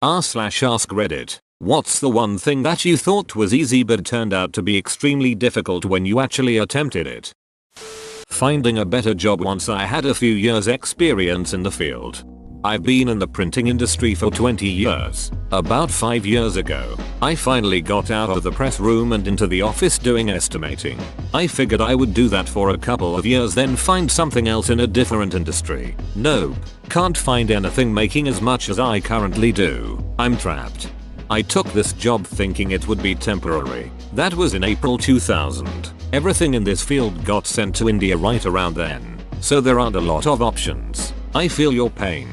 r/ask Reddit. What's the one thing that you thought was easy but turned out to be extremely difficult when you actually attempted it? Finding a better job once I had a few years experience in the field. I've been in the printing industry for 20 years. About 5 years ago, I finally got out of the press room and into the office doing estimating. I figured I would do that for a couple of years then find something else in a different industry. Nope. Can't find anything making as much as I currently do. I'm trapped. I took this job thinking it would be temporary. That was in April 2000. Everything in this field got sent to India right around then. So there aren't a lot of options. I feel your pain.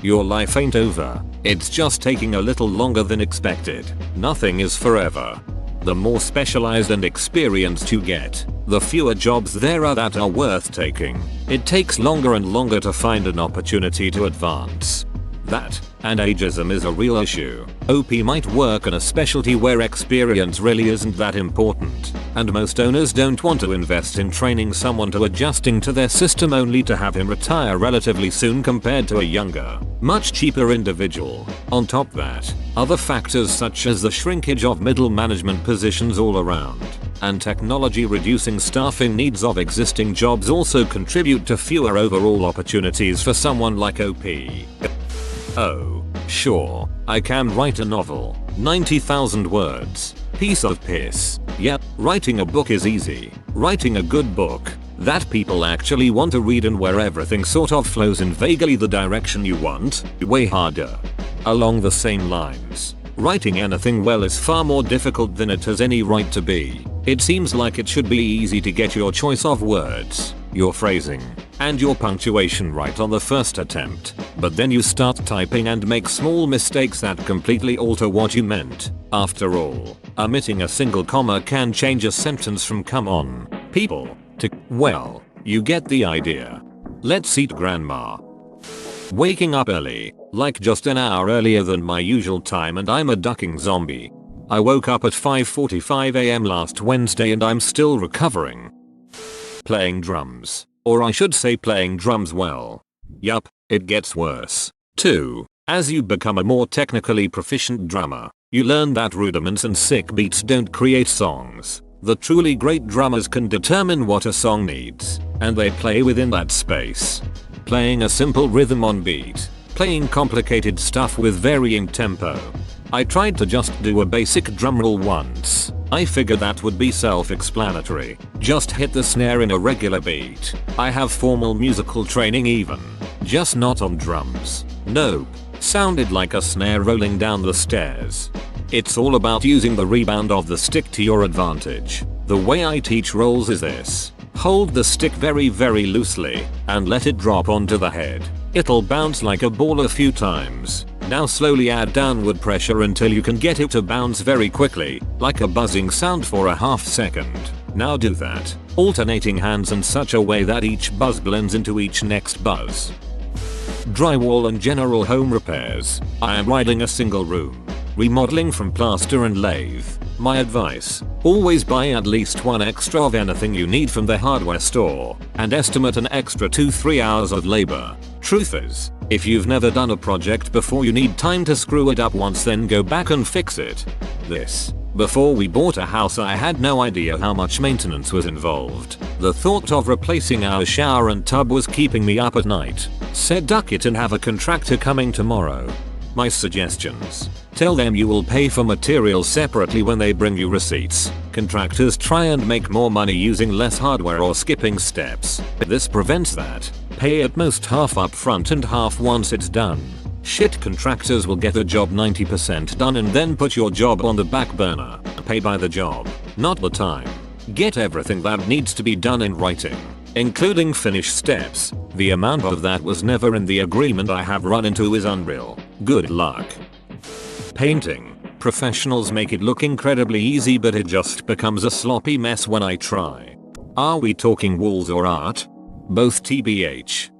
Your life ain't over. It's just taking a little longer than expected. Nothing is forever. The more specialized and experienced you get, the fewer jobs there are that are worth taking. It takes longer and longer to find an opportunity to advance. That, and ageism is a real issue. OP might work in a specialty where experience really isn't that important, and most owners don't want to invest in training someone to adjusting to their system only to have him retire relatively soon compared to a younger, much cheaper individual. On top of that, other factors such as the shrinkage of middle management positions all around, and technology reducing staffing needs of existing jobs also contribute to fewer overall opportunities for someone like OP. Oh, sure, I can write a novel. 90,000 words. Piece of piss. Yep, writing a book is easy. Writing a good book that people actually want to read and where everything sort of flows in vaguely the direction you want, way harder. Along the same lines, writing anything well is far more difficult than it has any right to be. It seems like it should be easy to get your choice of words, your phrasing, and your punctuation right on the first attempt, but then you start typing and make small mistakes that completely alter what you meant. After all, omitting a single comma can change a sentence from "come on, people" to "well, you get the idea. Let's eat grandma." Waking up early, like just an hour earlier than my usual time, and I'm a ducking zombie. I woke up at 5:45 am last Wednesday and I'm still recovering. Playing drums. Or I should say playing drums well. Yup, it gets worse. Too. As you become a more technically proficient drummer, you learn that rudiments and sick beats don't create songs. The truly great drummers can determine what a song needs, and they play within that space. Playing a simple rhythm on beat. Playing complicated stuff with varying tempo. I tried to just do a basic drum roll once. I figured that would be self-explanatory. Just hit the snare in a regular beat. I have formal musical training even. Just not on drums. Nope. Sounded like a snare rolling down the stairs. It's all about using the rebound of the stick to your advantage. The way I teach rolls is this. Hold the stick very loosely and let it drop onto the head. It'll bounce like a ball a few times. Now slowly add downward pressure until you can get it to bounce very quickly, like a buzzing sound for a half second. Now do that, alternating hands in such a way that each buzz blends into each next buzz. Drywall and general home repairs. I am riding a single room. Remodeling from plaster and lathe. My advice, always buy at least one extra of anything you need from the hardware store, and estimate an extra 2-3 hours of labor. Truth is, if you've never done a project before you need time to screw it up once then go back and fix it. Before we bought a house I had no idea how much maintenance was involved. The thought of replacing our shower and tub was keeping me up at night. Said duck it and have a contractor coming tomorrow. My suggestions. Tell them you will pay for materials separately when they bring you receipts. Contractors try and make more money using less hardware or skipping steps. This prevents that. Pay at most half up front and half once it's done. Shit contractors will get the job 90% done and then put your job on the back burner. Pay by the job, not the time. Get everything that needs to be done in writing, including finish steps. The amount of that was never in the agreement I have run into is unreal. Good luck. Painting. Professionals make it look incredibly easy but it just becomes a sloppy mess when I try. Are we talking walls or art? Both TBH.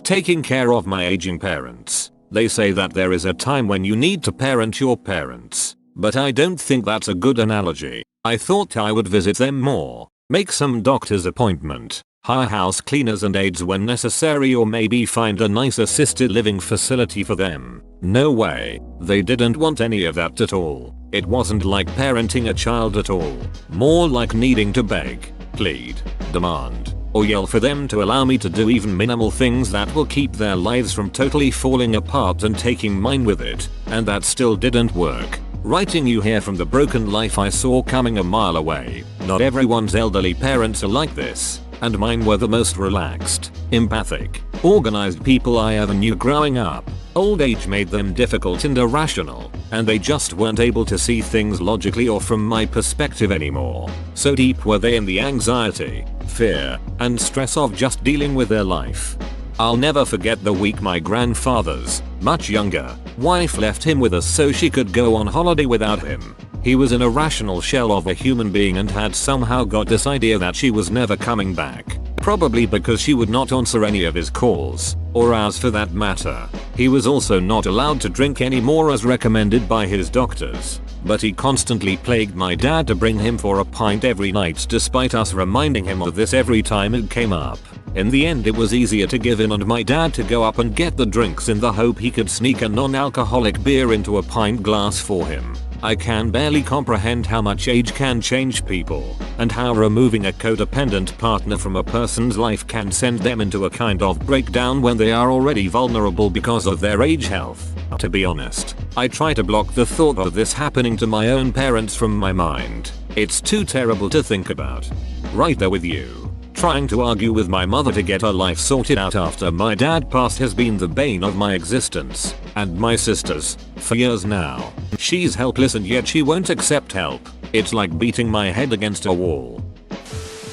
Taking care of my aging parents. They say that there is a time when you need to parent your parents, but I don't think that's a good analogy. I thought I would visit them more, make some doctor's appointment, Hire house cleaners and aides when necessary, or maybe find a nice assisted living facility for them. No way. They didn't want any of that at all. It wasn't like parenting a child at all. More like needing to beg, plead, demand, or yell for them to allow me to do even minimal things that will keep their lives from totally falling apart and taking mine with it. And that still didn't work. Writing you here from the broken life I saw coming a mile away. Not everyone's elderly parents are like this. And mine were the most relaxed, empathic, organized people I ever knew growing up. Old age made them difficult and irrational, and they just weren't able to see things logically or from my perspective anymore. So deep were they in the anxiety, fear, and stress of just dealing with their life. I'll never forget the week my grandfather's, much younger, wife left him with us so she could go on holiday without him. He was an irrational shell of a human being and had somehow got this idea that she was never coming back. Probably because she would not answer any of his calls, or ours for that matter. He was also not allowed to drink anymore as recommended by his doctors. But he constantly plagued my dad to bring him for a pint every night despite us reminding him of this every time it came up. In the end it was easier to give in and my dad to go up and get the drinks in the hope he could sneak a non-alcoholic beer into a pint glass for him. I can barely comprehend how much age can change people, and how removing a codependent partner from a person's life can send them into a kind of breakdown when they are already vulnerable because of their age health. To be honest, I try to block the thought of this happening to my own parents from my mind. It's too terrible to think about. Right there with you. Trying to argue with my mother to get her life sorted out after my dad passed has been the bane of my existence, and my sister's, for years now. She's helpless and yet she won't accept help. It's like beating my head against a wall.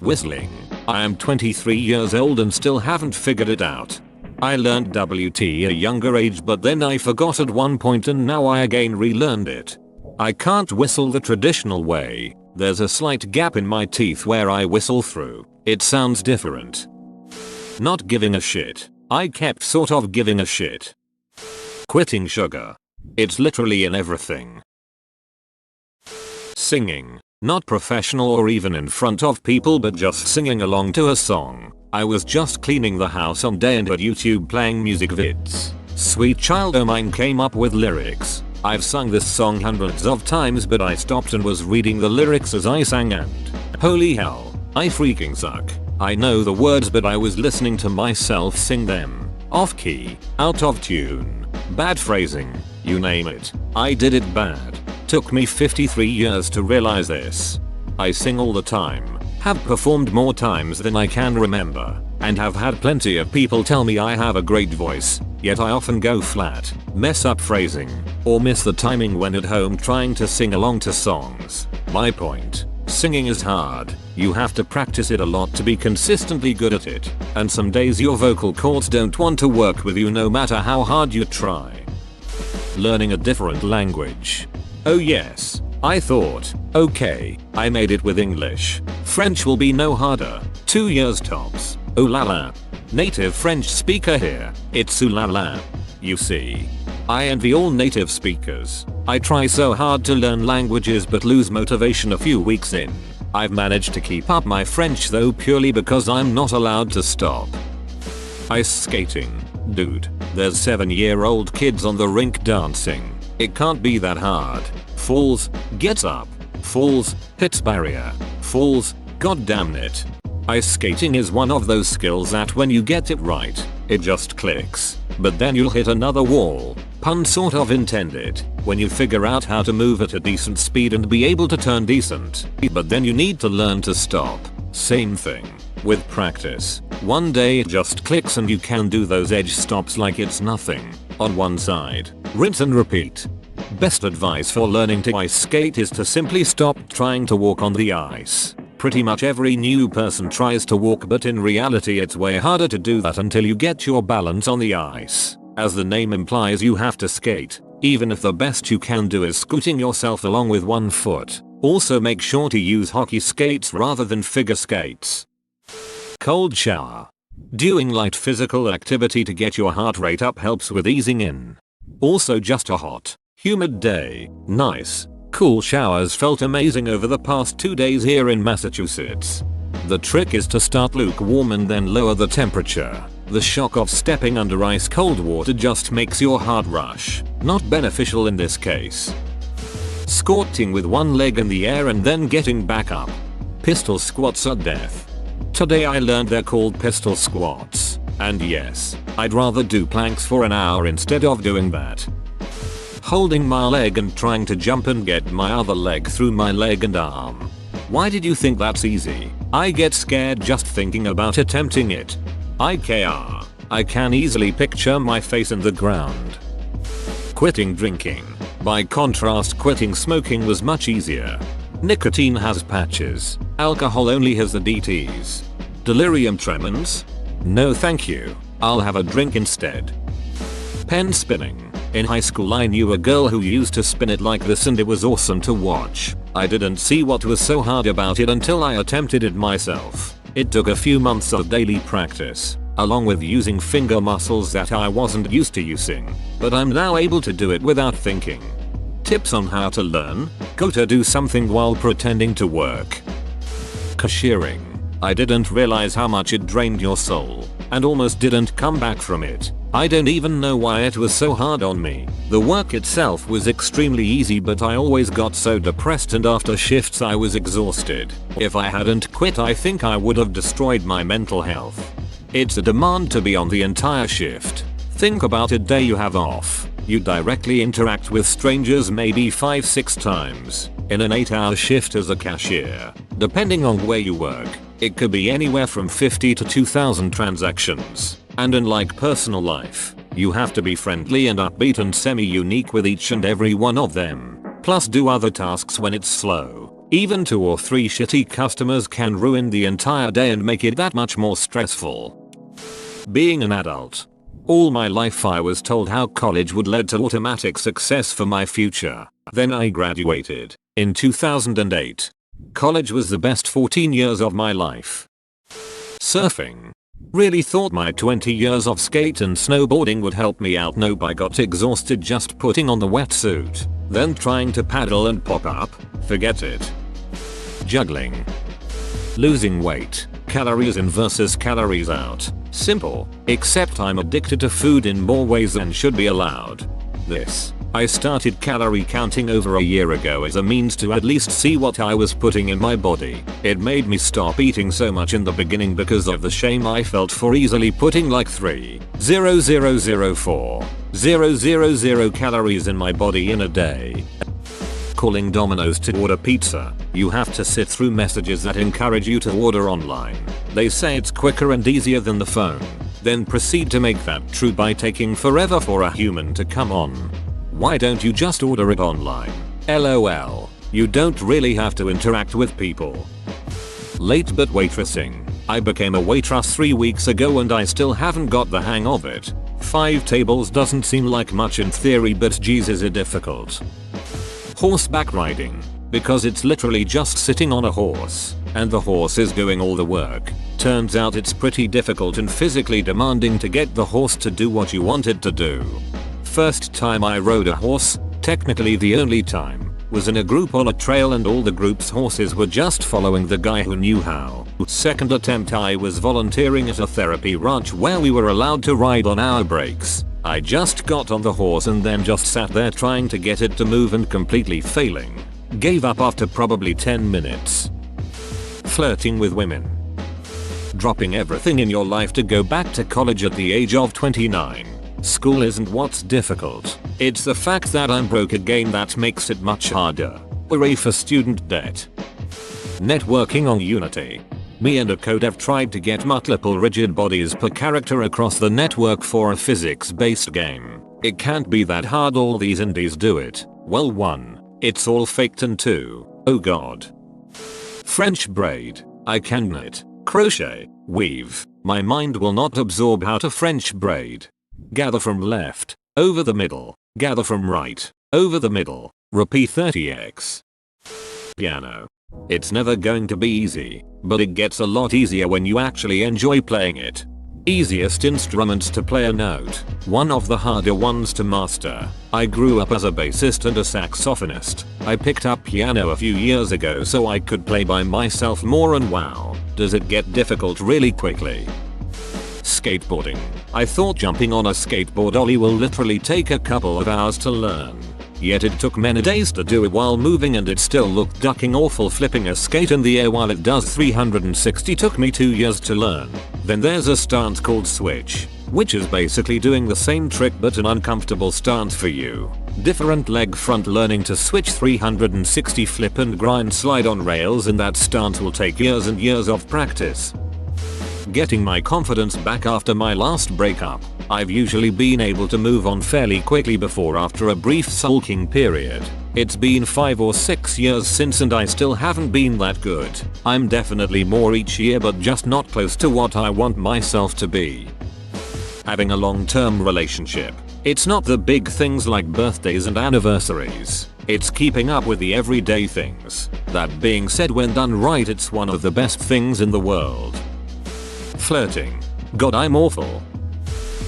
Whistling. I am 23 years old and still haven't figured it out. I learned WT at a younger age, but then I forgot at one point and now I again relearned it. I can't whistle the traditional way. There's a slight gap in my teeth where I whistle through. It sounds different. Not giving a shit. I kept sort of giving a shit. Quitting sugar. It's literally in everything. Singing. Not professional or even in front of people, but just singing along to a song. I was just cleaning the house one day and had YouTube playing music vids. Sweet Child O' Mine came up with lyrics. I've sung this song hundreds of times, but I stopped and was reading the lyrics as I sang and holy hell, I freaking suck. I know the words but I was listening to myself sing them. Off key, out of tune, bad phrasing, you name it. I did it bad. Took me 53 years to realize this. I sing all the time, have performed more times than I can remember, and have had plenty of people tell me I have a great voice, yet I often go flat, mess up phrasing, or miss the timing when at home trying to sing along to songs. My point. Singing is hard. You have to practice it a lot to be consistently good at it, and some days your vocal cords don't want to work with you no matter how hard you try. Learning a different language. Oh yes, I thought, okay, I made it with English. French will be no harder, 2 years tops. Oh la la. Native French speaker here, it's ooh la la. You see. I envy all native speakers. I try so hard to learn languages but lose motivation a few weeks in. I've managed to keep up my French though purely because I'm not allowed to stop. Ice skating. Dude, there's 7-year-old kids on the rink dancing. It can't be that hard. Falls, gets up. Falls, hits barrier. Falls, god damn it. Ice skating is one of those skills that when you get it right, it just clicks. But then you'll hit another wall, pun sort of intended, when you figure out how to move at a decent speed and be able to turn decent. But then you need to learn to stop. Same thing. With practice. One day it just clicks and you can do those edge stops like it's nothing. On one side. Rinse and repeat. Best advice for learning to ice skate is to simply stop trying to walk on the ice. Pretty much every new person tries to walk, but in reality it's way harder to do that until you get your balance on the ice. As the name implies, you have to skate, even if the best you can do is scooting yourself along with one foot. Also make sure to use hockey skates rather than figure skates. Cold shower. Doing light physical activity to get your heart rate up helps with easing in. Also just a hot, humid day. Nice, cool showers felt amazing over the past 2 days here in Massachusetts. The trick is to start lukewarm and then lower the temperature. The shock of stepping under ice cold water just makes your heart rush. Not beneficial in this case. Squatting with one leg in the air and then getting back up. Pistol squats are death. Today I learned they're called pistol squats. And yes, I'd rather do planks for an hour instead of doing that. Holding my leg and trying to jump and get my other leg through my leg and arm. Why did you think that's easy? I get scared just thinking about attempting it. IKR. I can easily picture my face in the ground. Quitting drinking. By contrast, quitting smoking was much easier. Nicotine has patches. Alcohol only has the DTs. Delirium tremens? No thank you. I'll have a drink instead. Pen spinning. In high school I knew a girl who used to spin it like this and it was awesome to watch. I didn't see what was so hard about it until I attempted it myself. It took a few months of daily practice, along with using finger muscles that I wasn't used to using, but I'm now able to do it without thinking. Tips on how to learn? Go to do something while pretending to work. Cashiering. I didn't realize how much it drained your soul, and almost didn't come back from it. I don't even know why it was so hard on me. The work itself was extremely easy, but I always got so depressed and after shifts I was exhausted. If I hadn't quit, I think I would have destroyed my mental health. It's a demand to be on the entire shift. Think about a day you have off. You directly interact with strangers maybe 5-6 times in an 8-hour shift as a cashier. Depending on where you work, it could be anywhere from 50 to 2,000 transactions. And unlike personal life, you have to be friendly and upbeat and semi-unique with each and every one of them. Plus do other tasks when it's slow. Even 2 or 3 shitty customers can ruin the entire day and make it that much more stressful. Being an adult. All my life I was told how college would lead to automatic success for my future. Then I graduated in 2008. College was the best 14 years of my life. Surfing. Really thought my 20 years of skate and snowboarding would help me out. Nope, I got exhausted just putting on the wetsuit. Then trying to paddle and pop up. Forget it. Juggling. Losing weight. Calories in versus calories out. Simple, except I'm addicted to food in more ways than should be allowed. I started calorie counting over a year ago as a means to at least see what I was putting in my body. It made me stop eating so much in the beginning because of the shame I felt for easily putting like 3,000 calories in my body in a day. Calling Domino's to order pizza. You have to sit through messages that encourage you to order online. They say it's quicker and easier than the phone. Then proceed to make that true by taking forever for a human to come on. Why don't you just order it online? LOL. You don't really have to interact with people. Late but waitressing. I became a waitress 3 weeks ago and I still haven't got the hang of it. 5 tables doesn't seem like much in theory, but geez is it difficult. Horseback riding. Because it's literally just sitting on a horse, and the horse is doing all the work. Turns out it's pretty difficult and physically demanding to get the horse to do what you want it to do. First time I rode a horse, technically the only time, was in a group on a trail and all the group's horses were just following the guy who knew how. Second attempt I was volunteering at a therapy ranch where we were allowed to ride on our breaks. I just got on the horse and then just sat there trying to get it to move and completely failing. Gave up after probably 10 minutes. Flirting with women. Dropping everything in your life to go back to college at the age of 29. School isn't what's difficult. It's the fact that I'm broke again that makes it much harder. Hooray for student debt. Networking on Unity. Me and a codev tried to get multiple rigid bodies per character across the network for a physics-based game. It can't be that hard, all these indies do it. Well, 1. It's all faked, and 2. Oh god. French braid. I can knit, crochet, weave. My mind will not absorb how to French braid. Gather from left, over the middle, gather from right, over the middle, repeat 30x. Piano. It's never going to be easy, but it gets a lot easier when you actually enjoy playing it. Easiest instruments to play a note, one of the harder ones to master. I grew up as a bassist and a saxophonist. I picked up piano a few years ago so I could play by myself more, and wow, Does it get difficult really quickly? Skateboarding. I thought jumping on a skateboard ollie will literally take a couple of hours to learn. Yet it took many days to do it while moving and it still looked ducking awful. Flipping a skate in the air while it does 360 took me 2 years to learn. Then there's a stance called switch, which is basically doing the same trick but an uncomfortable stance for you. Different leg front. Learning to switch 360 flip and grind slide on rails in that stance will take years and years of practice. Getting my confidence back after my last breakup. I've usually been able to move on fairly quickly before after a brief sulking period. It's been 5 or 6 years since and I still haven't been that good. I'm definitely more each year but just not close to what I want myself to be. Having a long-term relationship. It's not the big things like birthdays and anniversaries. It's keeping up with the everyday things. That being said, when done right, it's one of the best things in the world. Flirting. God, I'm awful.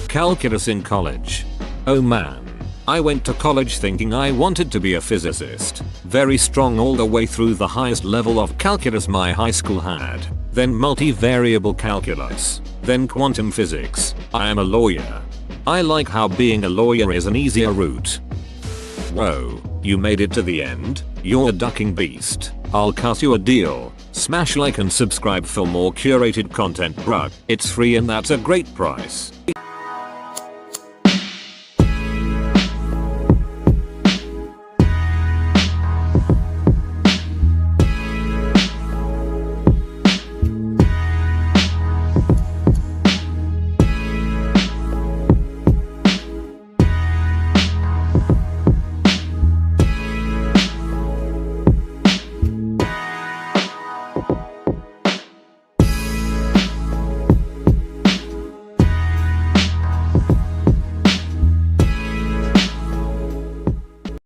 Calculus in college. Oh man. I went to college thinking I wanted to be a physicist. Very strong all the way through the highest level of calculus my high school had. Then multivariable calculus. Then quantum physics. I am a lawyer. I like how being a lawyer is an easier route. Whoa, you made it to the end? You're a ducking beast. I'll cut you a deal. Smash like and subscribe for more curated content, bruh. It's free and that's a great price.